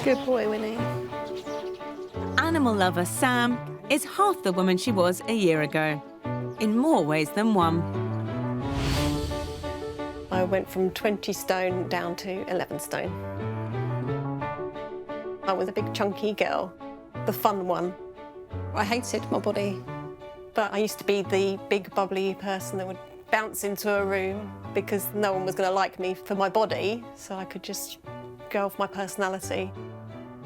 Good boy, Winnie. Animal lover Sam is half the woman she was a year ago, in more ways than one. I went from 20 stone down to 11 stone. I was a big chunky girl, the fun one. I hated my body, but I used to be the big bubbly person that would bounce into a room because no one was going to like me for my body, so I could just go off my personality.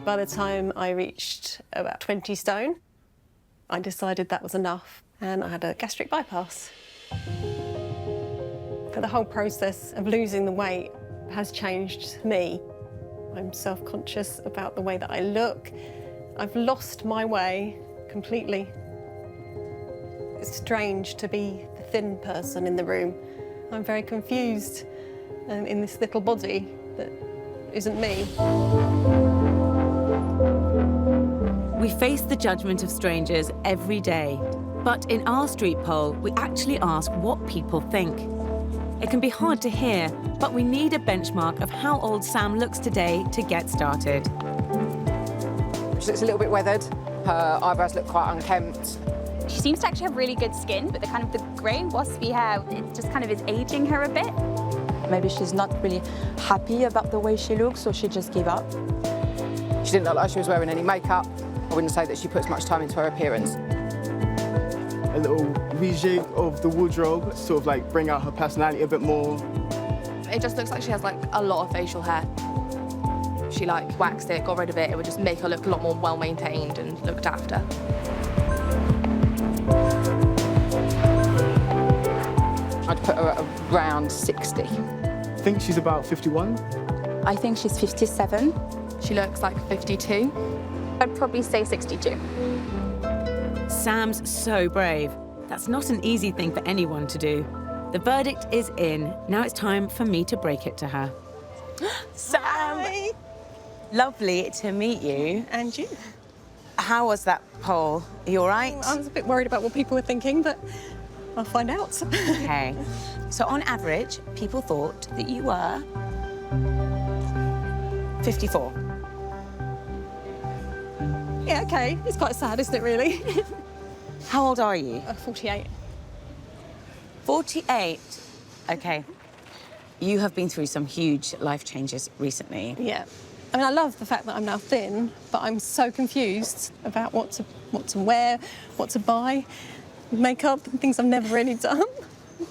By the time I reached about 20 stone, I decided that was enough, and I had a gastric bypass. But the whole process of losing the weight has changed me. I'm self-conscious about the way that I look. I've lost my way completely. It's strange to be the thin person in the room. I'm very confused in this little body that isn't me. We face the judgment of strangers every day, but in our street poll, we actually ask what people think. It can be hard to hear, but we need a benchmark of how old Sam looks today to get started. She looks a little bit weathered. Her eyebrows look quite unkempt. She seems to actually have really good skin, but the grey waspy hair, it just kind of is aging her a bit. Maybe she's not really happy about the way she looks, so she just gave up. She didn't look like she was wearing any makeup. I wouldn't say that she puts much time into her appearance. A little rejig of the wardrobe, sort of like bring out her personality a bit more. It just looks like she has like a lot of facial hair. If she like waxed it, got rid of it, it would just make her look a lot more well-maintained and looked after. I'd put her at around 60. I think she's about 51. I think she's 57. She looks like 52. I'd probably say 62. Sam's so brave. That's not an easy thing for anyone to do. The verdict is in. Now it's time for me to break it to her. Sam! Hi. Lovely to meet you. And you? How was that poll? Are you all right? I was a bit worried about what people were thinking, but I'll find out. Okay. So on average, people thought that you were 54. Yeah, OK. It's quite sad, isn't it, really? How old are you? 48. 48. Okay. You have been through some huge life changes recently. Yeah. I mean, I love the fact that I'm now thin, but I'm so confused about what to wear, what to buy, makeup, and things I've never really done.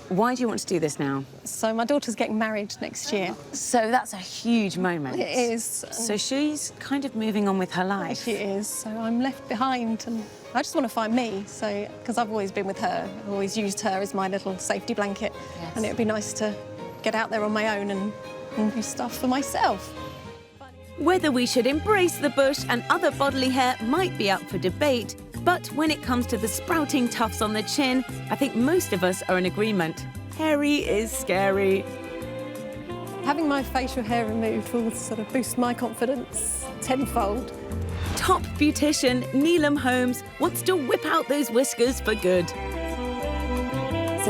Why do you want to do this now? So my daughter's getting married next year. So that's a huge moment. It is. So she's kind of moving on with her life. She is. So I'm left behind, and I just want to find me. So, because I've always been with her, I've always used her as my little safety blanket. Yes. And it would be nice to get out there on my own and do stuff for myself. Whether we should embrace the bush and other bodily hair might be up for debate, but when it comes to the sprouting tufts on the chin, I think most of us are in agreement. Hairy is scary. Having my facial hair removed will sort of boost my confidence tenfold. Top beautician Neelam Holmes wants to whip out those whiskers for good. So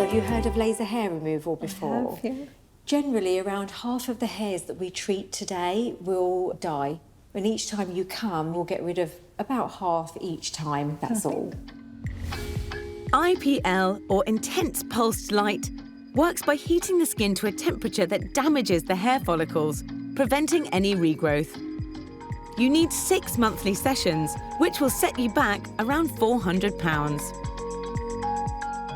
have you heard of laser hair removal before? I have, yeah. Generally, around half of the hairs that we treat today will die. And each time you come, we'll get rid of about half each time, that's all. IPL, or intense pulsed light, works by heating the skin to a temperature that damages the hair follicles, preventing any regrowth. You need 6 monthly sessions, which will set you back around £400.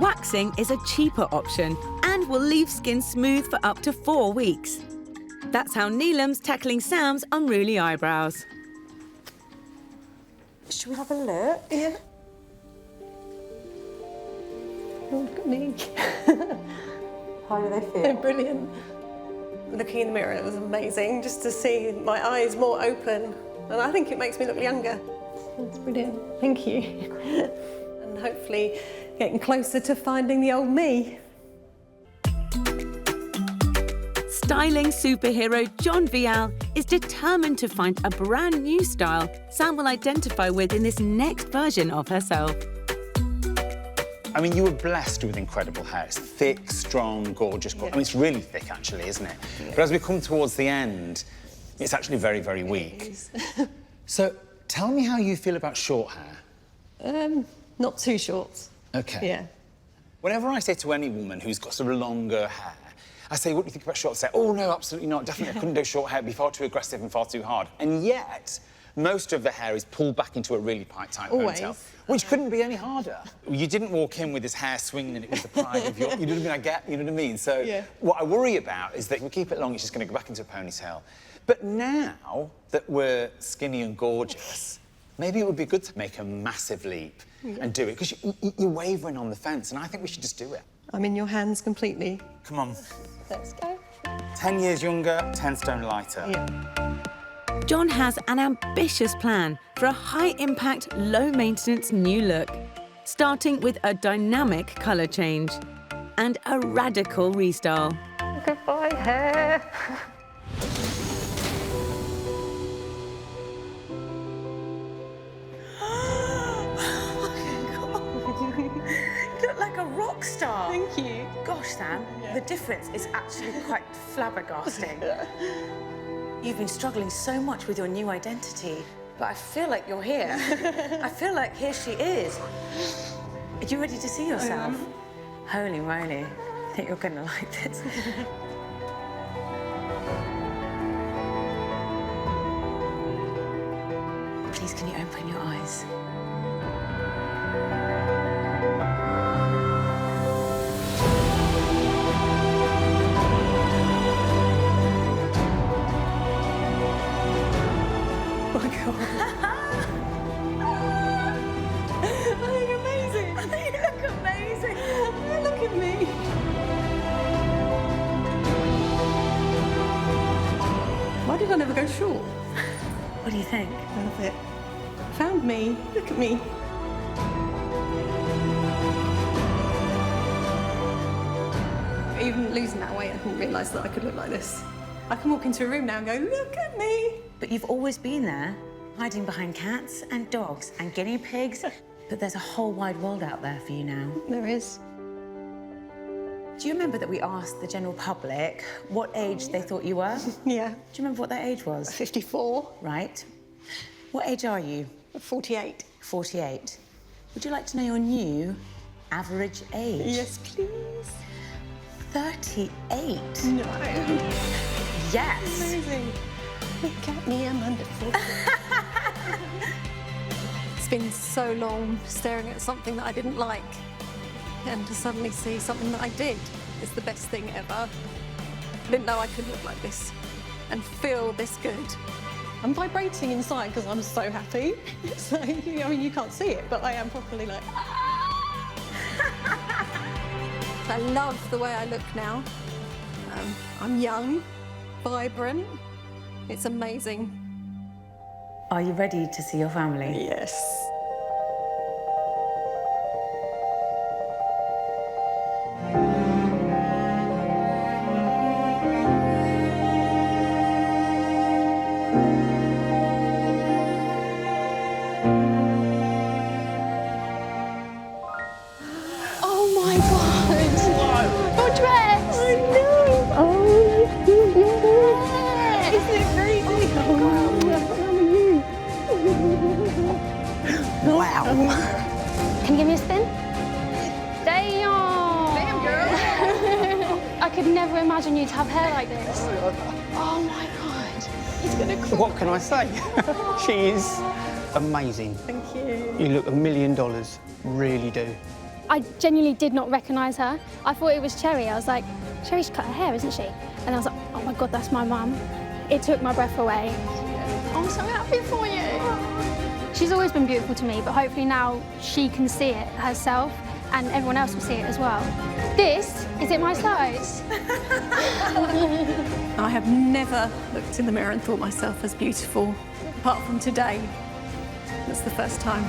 Waxing is a cheaper option and will leave skin smooth for up to 4 weeks. That's how Neelam's tackling Sam's unruly eyebrows. Should we have a look? Yeah. Oh, look at me. How do they feel? They're brilliant. Looking in the mirror, it was amazing just to see my eyes more open. And I think it makes me look younger. That's brilliant. Thank you. And hopefully getting closer to finding the old me. Styling superhero John Vial is determined to find a brand new style Sam will identify with in this next version of herself. I mean, you were blessed with incredible hair. It's thick, strong, gorgeous. I mean, it's really thick, actually, isn't it? Yeah. But as we come towards the end, It's actually very, very weak. So, tell me how you feel about short hair. Not too short. OK. Yeah. Whenever I say to any woman who's got sort of longer hair, I say, what do you think about short? They say, oh, no, absolutely not. Definitely, I couldn't do short hair. It'd be far too aggressive and far too hard. And yet, most of the hair is pulled back into a really tight ponytail, which couldn't be any harder. You didn't walk in with this hair swinging and it was the pride of your... You know what I mean? So what I worry about is that if we keep it long, it's just going to go back into a ponytail. But now that we're skinny and gorgeous, maybe it would be good to make a massive leap and do it, because you're wavering on the fence, and I think we should just do it. I'm in your hands completely. Come on. Let's go. 10 years younger, 10 stone lighter. Yeah. John has an ambitious plan for a high-impact, low-maintenance new look, starting with a dynamic colour change and a radical restyle. Goodbye, hair. You look like a rock star. Thank you. Gosh, Sam, the difference is actually quite flabbergasting. You've been struggling so much with your new identity, but I feel like you're here. I feel like here she is. Are you ready to see yourself? Holy moly, I think you're gonna like this. Please, can you open your eyes? Why did I never go short? What do you think? I love it. Found me. Look at me. Even losing that weight, I didn't realise that I could look like this. I can walk into a room now and go, look at me. But you've always been there, hiding behind cats and dogs and guinea pigs. But there's a whole wide world out there for you now. There is. Do you remember that we asked the general public what age they thought you were? Yeah. Do you remember what that age was? 54. Right. What age are you? 48. 48. Would you like to know your new average age? Yes, please. 38. No. Yes. Amazing. Look at me, I'm under 40. It's been so long staring at something that I didn't like, and to suddenly see something that I did is the best thing ever. I didn't know I could look like this and feel this good. I'm vibrating inside because I'm so happy. So, I mean, you can't see it, but I am properly like... I love the way I look now. I'm young, vibrant. It's amazing. Are you ready to see your family? Yes. Oh my God! Your dress! I know! Oh, isn't it crazy? Oh, wow. Can you give me a spin? Damn, girl! I could never imagine you to have hair like this. Oh my God! He's gonna cry. What can I say? She is amazing. Thank you. You look $1 million, really do. I genuinely did not recognise her. I thought it was Cherry. I was like, Cherry's cut her hair, isn't she? And I was like, oh my God, that's my mum. It took my breath away. I'm so happy for you. She's always been beautiful to me, but hopefully now she can see it herself and everyone else will see it as well. This is it my size? I have never looked in the mirror and thought myself as beautiful, apart from today. That's the first time.